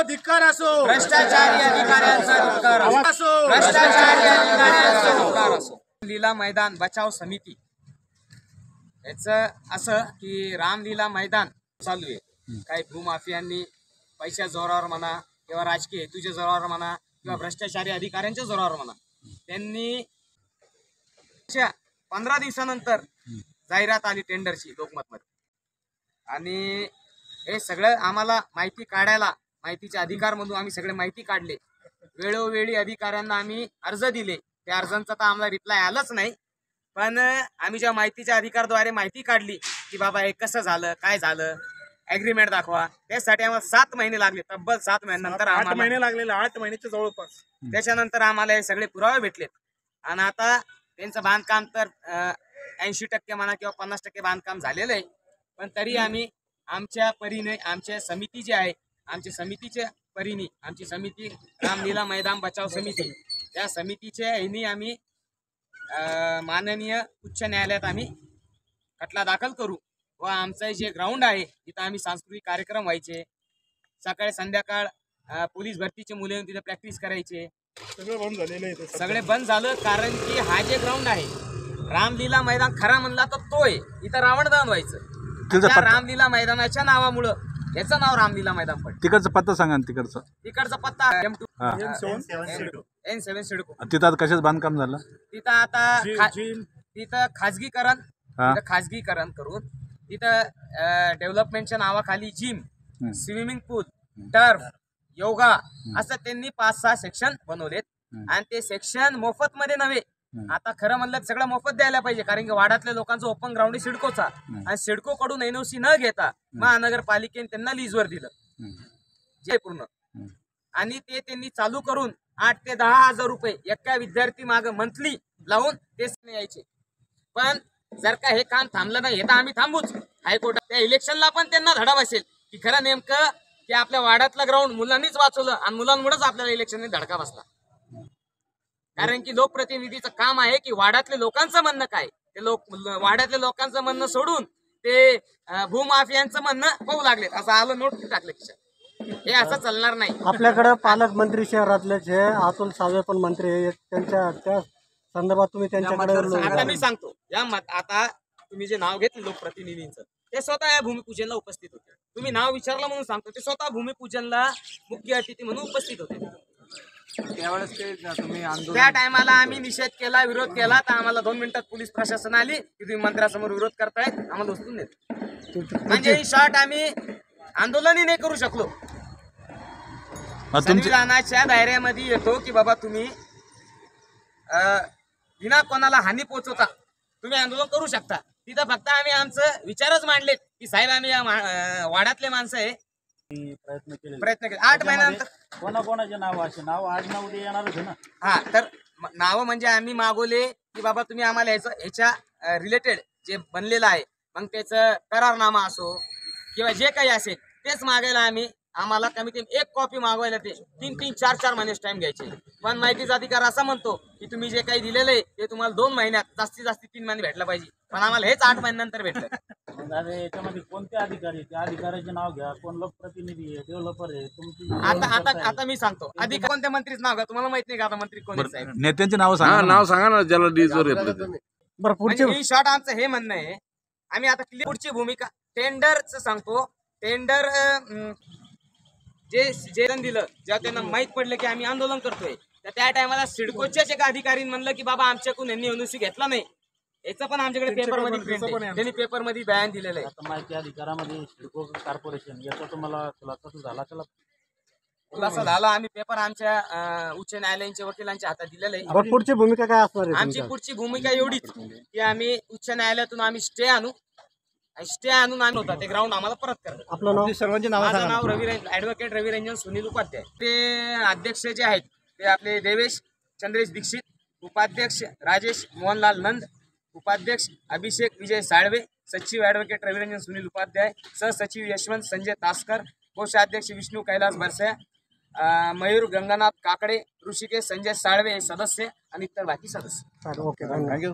धिक्कार असो, भ्रष्टाचारी अधिकाऱ्यांचा धिक्कार असो, भ्ष्टाचारी अधिकाऱ्यांचा धिक्कार असो। रामलीला मैदान बचाव समिती याचं असं की रामलीला मैदान चालू आहे। काही भूमाफियांनी पैशा जोरावर म्हणा किंवा राजकीय हेतूच्या जोरावर म्हणा किंवा भ्रष्टाचारी अधिकाऱ्यांच्या जोरावर म्हणा, त्यांनी 15 दिवसानंतर जाहिरात आली टेंडरची लोकमतमध्ये, आणि हे सगळं आम्हाला माहिती काढायला, माहितीचे अधिकार म्हणून आम्ही सगळे माहिती काढले। वेळोवेळी अधिकाऱ्यांना आम्ही अर्ज दिले, त्या अर्जांचा तर आम्हाला रिप्लाय आलाच नाही, पण आम्ही ज्या माहितीच्या अधिकारद्वारे माहिती काढली की बाबा हे कसं झालं, काय झालं, ॲग्रीमेंट दाखवा, त्यासाठी आम्हाला 7 महिने लागले। तब्बल 7 महिन्यानंतर 8 महिने लागलेले, 8 महिन्याच्या जवळपास। त्याच्यानंतर आम्हाला हे सगळे पुरावे भेटलेत, आणि आता त्यांचं बांधकाम तर 80% म्हणा किंवा 50% बांधकाम झालेलं आहे। पण तरी आम्ही आमच्या परीने, आमच्या समिती जी आहे, आमच्या समितीच्या परीने, आमची समिती रामलीला मैदान बचाव समिती, त्या समितीच्या ह्यानी आम्ही माननीय उच्च न्यायालयात आम्ही खटला दाखल करू व आमचं जे ग्राउंड आहे तिथं आम्ही सांस्कृतिक कार्यक्रम व्हायचे, सकाळी संध्याकाळ पोलीस भरतीचे मुले तिथे प्रॅक्टिस करायचे, सगळं बंद झालेलं आहे। सगळे बंद झालं, कारण की हा जे ग्राउंड आहे रामलीला मैदान खरा म्हणला तर तो आहे, इथं रावण दहन व्हायचं। त्या रामलीला मैदानाच्या नावामुळं याचं नाव रामलीला मैदान पडलं। तिकडचा पत्ता सांगा ना, तिकडचा पत्ता N7 सिडको। तिथं आता कशाच बांधकाम झालं? तिथं आता तिथं खाजगीकरण करून तिथं डेव्हलपमेंटच्या नावाखाली जिम, स्विमिंग पूल, टर्फ, योगा असं त्यांनी 5-6 सेक्शन बनवलेत, आणि ते सेक्शन मोफत मध्ये नव्हे, आता खरं म्हणलं सगळं मोफत द्यायला पाहिजे, कारण की वाड्यातल्या लोकांचं ओपन ग्राउंड आहे सिडकोचा, आणि सिडको कडून NOC न घेता महानगरपालिकेने त्यांना लीजवर दिलं जे पूर्ण, आणि ते त्यांनी चालू करून 8 ते 10 हजार रुपये एका विद्यार्थी माग मंथली लावून ते यायचे। पण जर का हे काम थांबलं नाही, हे तर आम्ही थांबूच, हायकोर्टात त्या इलेक्शनला पण त्यांना धडा बसेल की खरं नेमकं की आपल्या वाड्यातलं ग्राउंड मुलांनीच वाचवलं आणि मुलांमुळेच आपल्याला इलेक्शनने धडका बसला, कारण की लोकप्रतिनिधीचं काम आहे की वाड्यातल्या लोकांचं म्हणणं काय, ते वाड्यातल्या लोकांचं म्हणणं सोडून ते भूमाफियांचं म्हणणं पाहू लागले, असं आलं नोट टाकलं की हे असं चालणार नाही। आपल्याकडे पालकमंत्री शहरातलेच आहे, अतुल सावे पण मंत्री आहे, त्यांच्या त्या संदर्भात तुम्ही त्यांच्याकडे आता मी सांगतो आता तुम्ही जे नाव घेतलं लोकप्रतिनिधींचं, ते स्वतः या भूमिपूजनला उपस्थित होते। तुम्ही नाव विचारलं म्हणून सांगतो, ते स्वतः भूमिपूजनला मुख्य अतिथी म्हणून उपस्थित होते। त्यावेळेस ते तुम्ही त्या टायमाला आम्ही निषेध केला, विरोध केला, तर आम्हाला 2 मिनिटात पोलीस प्रशासन आली की तुम्ही मंत्र्यासमोर विरोध करताय, आम्हाला उचलून देत, म्हणजे इन शॉर्ट आम्ही आंदोलनही नाही करू शकलो। संविधानाच्या दायऱ्यामध्ये येतो की बाबा तुम्ही विना कोणाला हानी पोहोचवता तुम्ही आंदोलन करू शकता, तिथं फक्त आम्ही आमचं विचारच मांडलेत की साहेब आम्ही वाड्यातले माणसं आहे, प्रयत्न केले। 8 महिन्यानंतर कोणाकोणाचे नाव असे नाव आज ना उद्या येणारच आहे ना। हा, तर नाव म्हणजे आम्ही मागवले की बाबा तुम्ही आम्हाला ह्याच्या रिलेटेड जे बनलेलं आहे, मग त्याचं करारनामा असो किंवा जे काही असेल तेच मागायला आम्हाला कमी कमी 1 कॉपी मागवायला ते 3-3, 4-4 महिने टाइम घ्यायचे। पण माहितीचा अधिकार असा म्हणतो की तुम्ही जे काही दिलेलं आहे ते तुम्हाला 2 महिन्यात, जास्तीत जास्त 3 महिने भेटला पाहिजे, पण आम्हाला हेच 8 महिन्यानंतर भेटलं। याच्यामध्ये कोणते अधिकारी, त्या अधिकाऱ्याचे नाव घ्या, कोण लोकप्रतिनिधी आहे, डेव्हलपर आहे, तुमची आता मी सांगतो अधिकारी कोणत्या मंत्रीचं नाव घ्या, तुम्हाला माहित नाही का आता मंत्री कोण आहे? नेत्यांचे नाव सांगा, नाव सांगा ना ज्याला डीजवर येतलं। बरं पुढचे इन शॉर्ट आमचं हे म्हणणं आहे, आम्ही आता पुढची भूमिका टेंडरचं सांगतो। टेंडर जे दिलं, जेव्हा त्यांना माहित पडलं की आम्ही आंदोलन करतोय, तर त्या टायमाला सिडकोच्याच एका अधिकारीने म्हणलं की बाबा आमच्याकडून यांनी NOC घेतला नाही, याचं पण आमच्याकडे पेपरमध्ये प्रिंट आहे, त्यांनी पेपरमध्ये बयान दिलेलं आहे। आता माहिती अधिकारामध्ये सिडको कॉर्पोरेशन याचा तुम्हाला खुलासा झाला? खुलासा झाला, आम्ही पेपर आमच्या उच्च न्यायालयाच्या वकिलांच्या हातात दिलेलं आहे। पुढची भूमिका काय असणार आहे? आमची पुढची भूमिका एवढीच की आम्ही उच्च न्यायालयातून आम्ही स्टे आणून होता ते ग्राउंड आम्हाला परत करा। आपलं नाव? सर्वांचे नाव माझं नाव ॲडव्होकेट रविरंजन सुनील उपाध्याय। ते अध्यक्ष जे आहेत ते आपले देवेश चंद्रेश दीक्षित, उपाध्यक्ष राजेश मोहनलाल नंद, उपाध्यक्ष अभिषेक विजय साळवे, सचिव ॲडव्होकेट रविरंजन सुनील उपाध्याय, सहसचिव यशवंत संजय तासकर, कोषाध्यक्ष विष्णू कैलास बरसे, मयूर गंगानाथ काकडे, ऋषिकेश संजय साळवे हे सदस्य आणि इतर बाकी सदस्य। Okay, thank you.